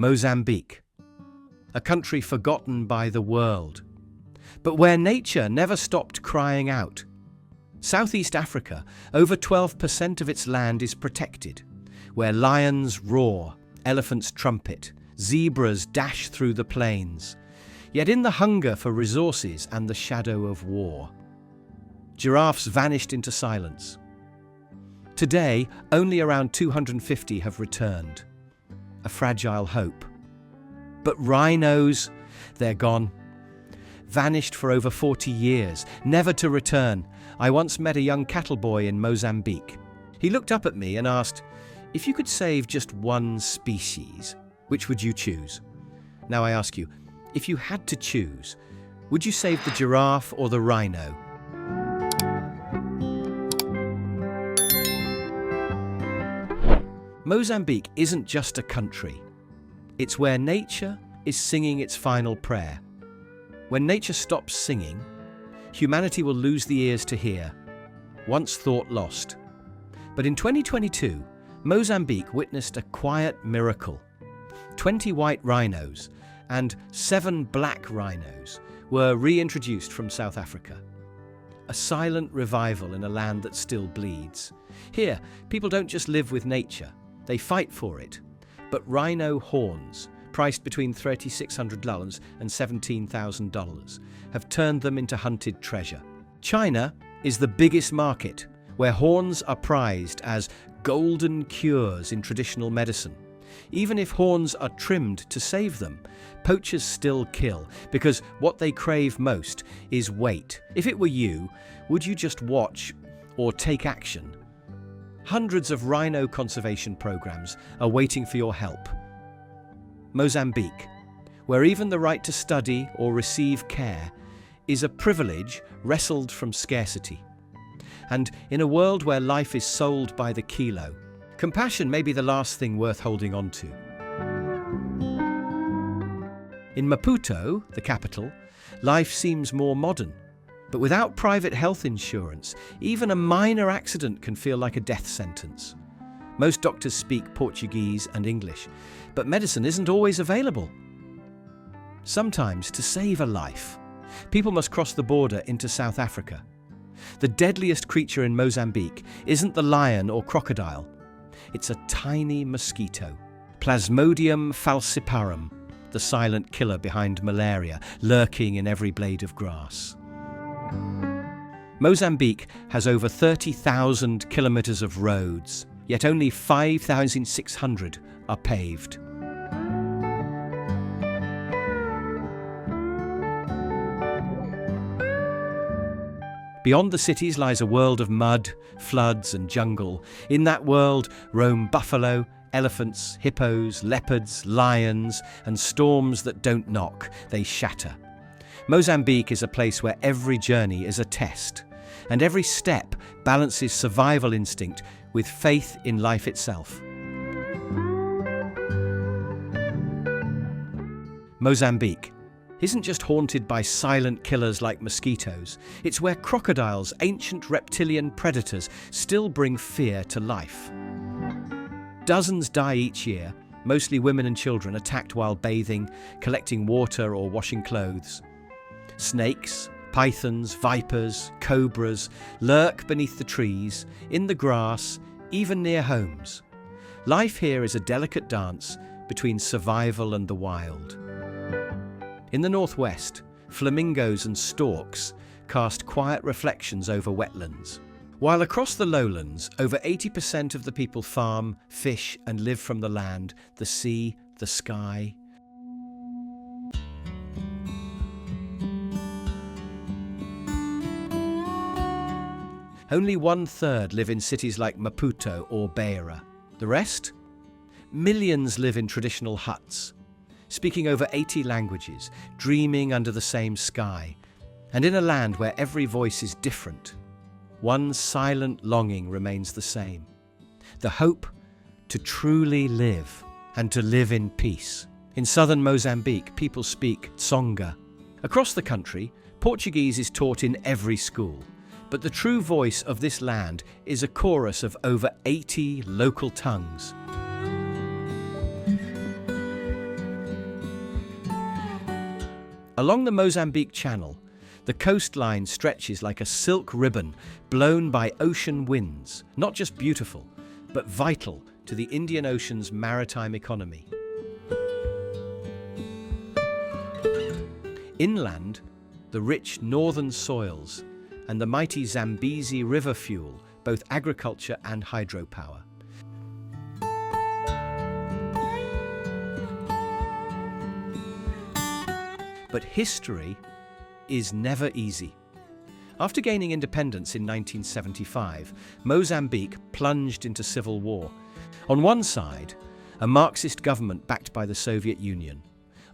Mozambique, a country forgotten by the world, but where nature never stopped crying out. Southeast Africa, over 12% of its land is protected, where lions roar, elephants trumpet, zebras dash through the plains, yet in the hunger for resources and the shadow of war, giraffes vanished into silence. Today, only around 250 have returned, a fragile hope. But rhinos, they're gone. Vanished for over 40 years, never to return. I once met a young cattle boy in Mozambique. He looked up at me and asked, "If you could save just one species, which would you choose?" Now I ask you, if you had to choose, would you save the giraffe or the rhino? Mozambique isn't just a country. It's where nature is singing its final prayer. When nature stops singing, humanity will lose the ears to hear, once thought lost. But in 2022, Mozambique witnessed a quiet miracle. 20 white rhinos and 7 black rhinos were reintroduced from South Africa. A silent revival in a land that still bleeds. Here, people don't just live with nature, they fight for it. But rhino horns, priced between $3,600 and $17,000, have turned them into hunted treasure. China is the biggest market, where horns are prized as golden cures in traditional medicine. Even if horns are trimmed to save them, poachers still kill, because what they crave most is weight. If it were you, would you just watch or take action? Hundreds of rhino conservation programs are waiting for your help. Mozambique, where even the right to study or receive care is a privilege wrestled from scarcity. And in a world where life is sold by the kilo, compassion may be the last thing worth holding on to. In Maputo, the capital, life seems more modern. But without private health insurance, even a minor accident can feel like a death sentence. Most doctors speak Portuguese and English, but medicine isn't always available. Sometimes, to save a life, people must cross the border into South Africa. The deadliest creature in Mozambique isn't the lion or crocodile. It's a tiny mosquito, Plasmodium falciparum, the silent killer behind malaria, lurking in every blade of grass. Mozambique has over 30,000 kilometers of roads, yet only 5,600 are paved. Beyond the cities lies a world of mud, floods and jungle. In that world roam buffalo, elephants, hippos, leopards, lions, and storms that don't knock, they shatter. Mozambique is a place where every journey is a test, and every step balances survival instinct with faith in life itself. Mozambique isn't just haunted by silent killers like mosquitoes. It's where crocodiles, ancient reptilian predators, still bring fear to life. Dozens die each year, mostly women and children, attacked while bathing, collecting water or washing clothes. Snakes, pythons, vipers, cobras lurk beneath the trees, in the grass, even near homes. Life here is a delicate dance between survival and the wild. In the northwest, flamingos and storks cast quiet reflections over wetlands. While across the lowlands, over 80% of the people farm, fish and live from the land, the sea, the sky. Only 1/3 live in cities like Maputo or Beira. The rest? Millions live in traditional huts, speaking over 80 languages, dreaming under the same sky, and in a land where every voice is different. One silent longing remains the same: the hope to truly live and to live in peace. In southern Mozambique, people speak Tsonga. Across the country, Portuguese is taught in every school, but the true voice of this land is a chorus of over 80 local tongues. Along the Mozambique Channel, the coastline stretches like a silk ribbon blown by ocean winds, not just beautiful, but vital to the Indian Ocean's maritime economy. Inland, the rich northern soils and the mighty Zambezi River fuel both agriculture and hydropower. But history is never easy. After gaining independence in 1975, Mozambique plunged into civil war. On one side, a Marxist government backed by the Soviet Union.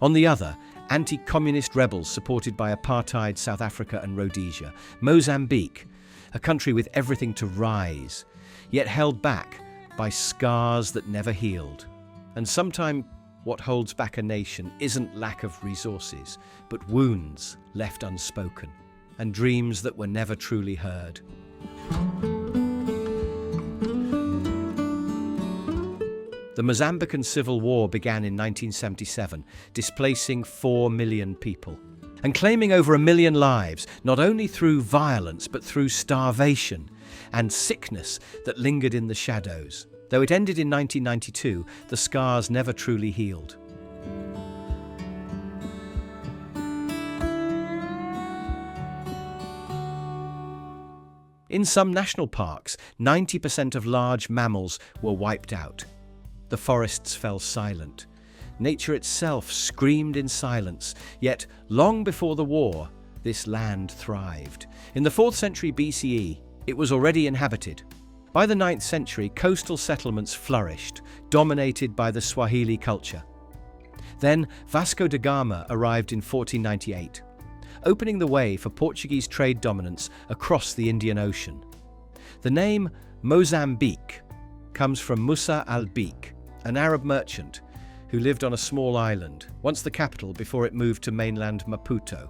On the other, anti-communist rebels supported by apartheid South Africa and Rhodesia. Mozambique, a country with everything to rise, yet held back by scars that never healed. And sometimes what holds back a nation isn't lack of resources, but wounds left unspoken, and dreams that were never truly heard. The Mozambican Civil War began in 1977, displacing 4 million people and claiming over 1 million lives, not only through violence but through starvation and sickness that lingered in the shadows. Though it ended in 1992, the scars never truly healed. In some national parks, 90% of large mammals were wiped out. The forests fell silent. Nature itself screamed in silence, yet long before the war, this land thrived. In the 4th century BCE, it was already inhabited. By the 9th century, coastal settlements flourished, dominated by the Swahili culture. Then Vasco da Gama arrived in 1498, opening the way for Portuguese trade dominance across the Indian Ocean. The name Mozambique comes from Musa al-Beek, an Arab merchant who lived on a small island, once the capital before it moved to mainland Maputo.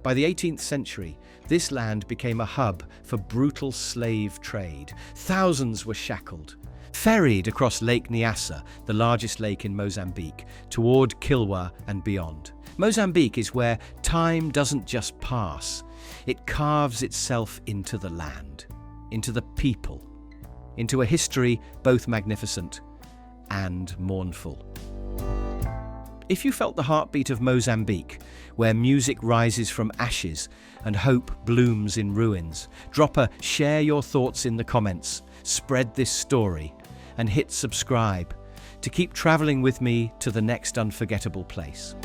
By the 18th century, this land became a hub for brutal slave trade. Thousands were shackled, ferried across Lake Niassa, the largest lake in Mozambique, toward Kilwa and beyond. Mozambique is where time doesn't just pass, it carves itself into the land, into the people, into a history both magnificent and mournful. If you felt the heartbeat of Mozambique, where music rises from ashes and hope blooms in ruins, drop a share your thoughts in the comments, spread this story, and hit subscribe to keep traveling with me to the next unforgettable place.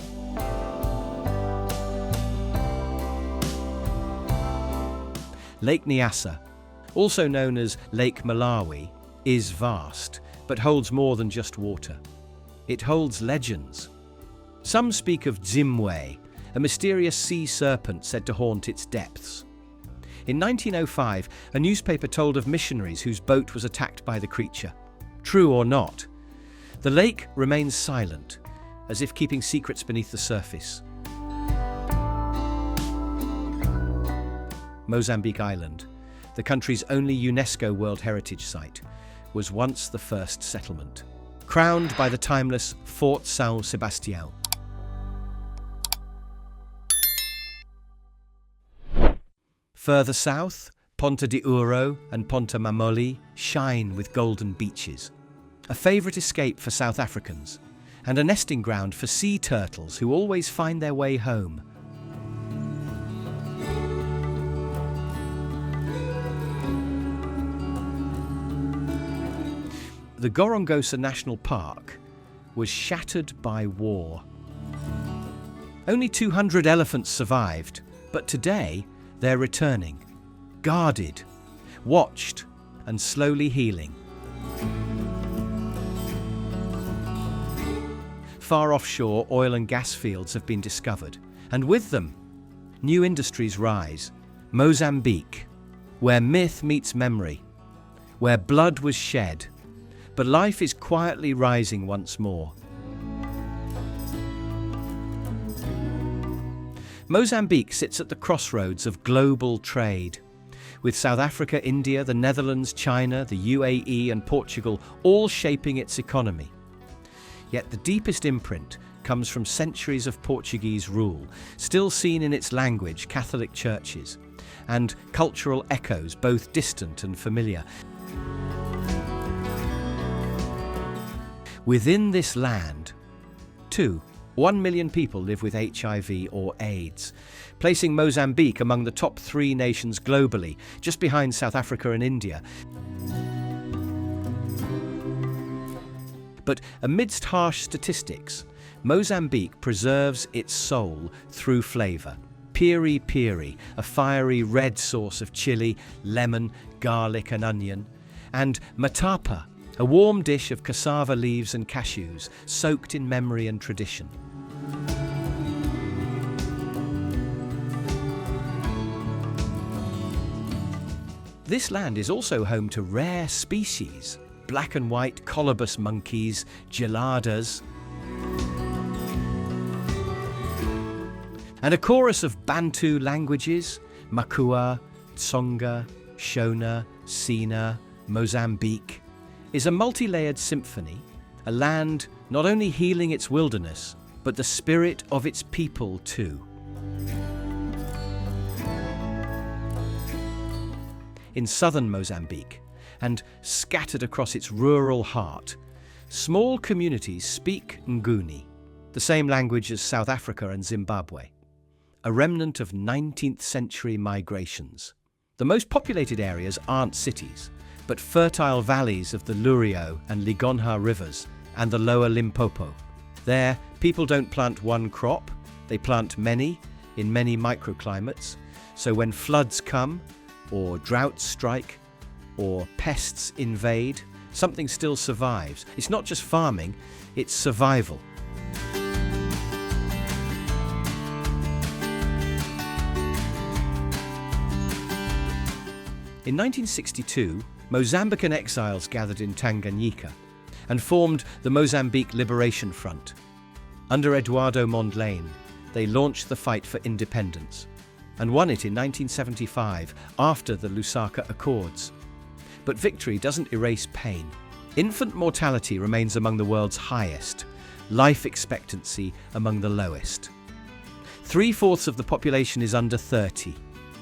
Lake Niassa, also known as Lake Malawi, is vast, but holds more than just water. It holds legends. Some speak of Dzimwe, a mysterious sea serpent said to haunt its depths. In 1905, a newspaper told of missionaries whose boat was attacked by the creature. True or not, the lake remains silent, as if keeping secrets beneath the surface. Mozambique Island, the country's only UNESCO World Heritage Site, was once the first settlement, crowned by the timeless Fort São Sebastião. Further south, Ponta de Ouro and Ponta Mamoli shine with golden beaches, a favourite escape for South Africans, and a nesting ground for sea turtles who always find their way home. The Gorongosa National Park was shattered by war. Only 200 elephants survived, but today they're returning, guarded, watched, and slowly healing. Far offshore, oil and gas fields have been discovered, and with them, new industries rise. Mozambique, where myth meets memory, where blood was shed, but life is quietly rising once more. Mozambique sits at the crossroads of global trade, with South Africa, India, the Netherlands, China, the UAE and Portugal all shaping its economy. Yet the deepest imprint comes from centuries of Portuguese rule, still seen in its language, Catholic churches, and cultural echoes, both distant and familiar. Within this land, 1 million people live with HIV or AIDS, placing Mozambique among the top 3 nations globally, just behind South Africa and India. But amidst harsh statistics, Mozambique preserves its soul through flavour. Piri-piri, a fiery red sauce of chili, lemon, garlic and onion, and matapa, a warm dish of cassava leaves and cashews, soaked in memory and tradition. This land is also home to rare species, black and white colobus monkeys, geladas, and a chorus of Bantu languages, Makua, Tsonga, Shona, Sina, Mozambique, is a multi-layered symphony, a land not only healing its wilderness, but the spirit of its people too. In southern Mozambique, and scattered across its rural heart, small communities speak Nguni, the same language as South Africa and Zimbabwe, a remnant of 19th century migrations. The most populated areas aren't cities, but fertile valleys of the Lurio and Ligonha rivers and the lower Limpopo. There, people don't plant one crop, they plant many in many microclimates, so when floods come, or droughts strike, or pests invade, something still survives. It's not just farming, it's survival. In 1962, Mozambican exiles gathered in Tanganyika and formed the Mozambique Liberation Front. Under Eduardo Mondlane, they launched the fight for independence and won it in 1975 after the Lusaka Accords. But victory doesn't erase pain. Infant mortality remains among the world's highest, life expectancy among the lowest. 3/4 of the population is under 30,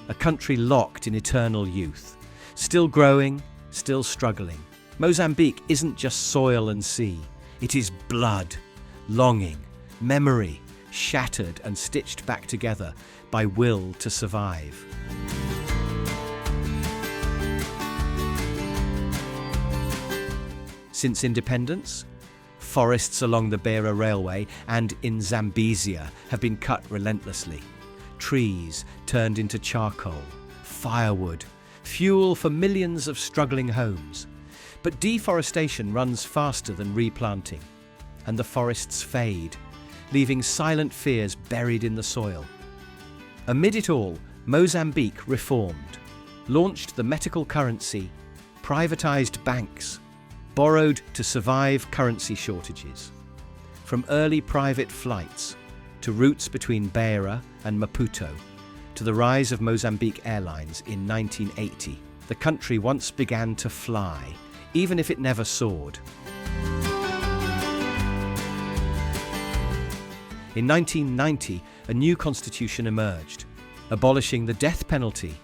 a country locked in eternal youth, still growing, still struggling. Mozambique isn't just soil and sea, it is blood, longing, memory, shattered and stitched back together by will to survive. Since independence, forests along the Beira Railway and in Zambezia have been cut relentlessly. Trees turned into charcoal, firewood, fuel for millions of struggling homes. But deforestation runs faster than replanting, and the forests fade, leaving silent fears buried in the soil. Amid it all, Mozambique reformed, launched the metal currency, privatized banks, borrowed to survive currency shortages. From early private flights to routes between Beira and Maputo, to the rise of Mozambique Airlines in 1980, the country once began to fly, even if it never soared. In 1990, a new constitution emerged, abolishing the death penalty,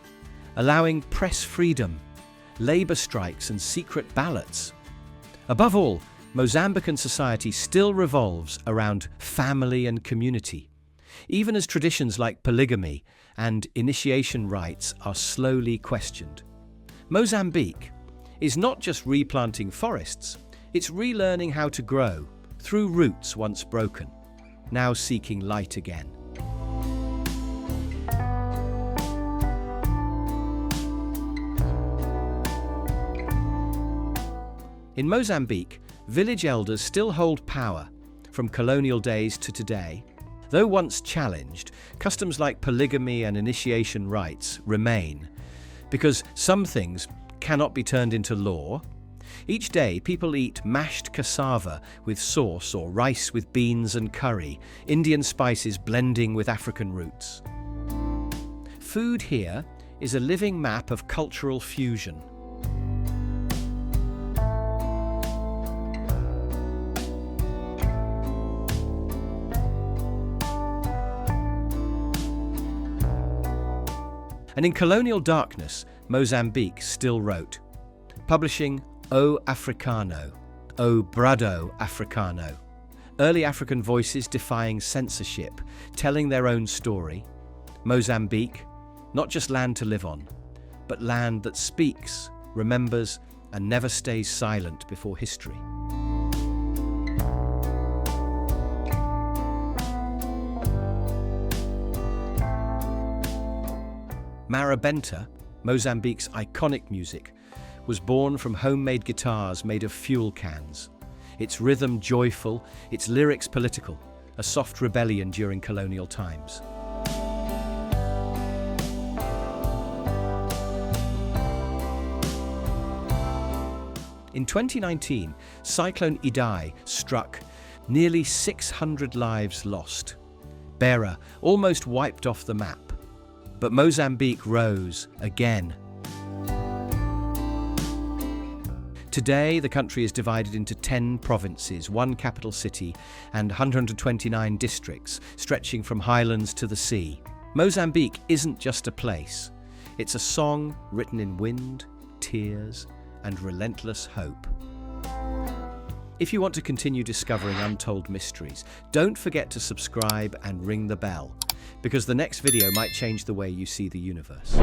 allowing press freedom, labour strikes and secret ballots. Above all, Mozambican society still revolves around family and community, even as traditions like polygamy and initiation rites are slowly questioned. Mozambique is not just replanting forests, it's relearning how to grow through roots once broken, now seeking light again. In Mozambique, village elders still hold power from colonial days to today. Though once challenged, customs like polygamy and initiation rites remain, because some things cannot be turned into law. Each day, people eat mashed cassava with sauce or rice with beans and curry, Indian spices blending with African roots. Food here is a living map of cultural fusion. And in colonial darkness, Mozambique still wrote, publishing O Africano, O Brado Africano. Early African voices defying censorship, telling their own story. Mozambique, not just land to live on, but land that speaks, remembers, and never stays silent before history. Marrabenta, Mozambique's iconic music, was born from homemade guitars made of fuel cans. Its rhythm joyful, its lyrics political, a soft rebellion during colonial times. In 2019, Cyclone Idai struck, nearly 600 lives lost. Beira almost wiped off the map. But Mozambique rose again. Today, the country is divided into 10 provinces, 1 capital city, and 129 districts, stretching from highlands to the sea. Mozambique isn't just a place. It's a song written in wind, tears, and relentless hope. If you want to continue discovering untold mysteries, don't forget to subscribe and ring the bell, because the next video might change the way you see the universe.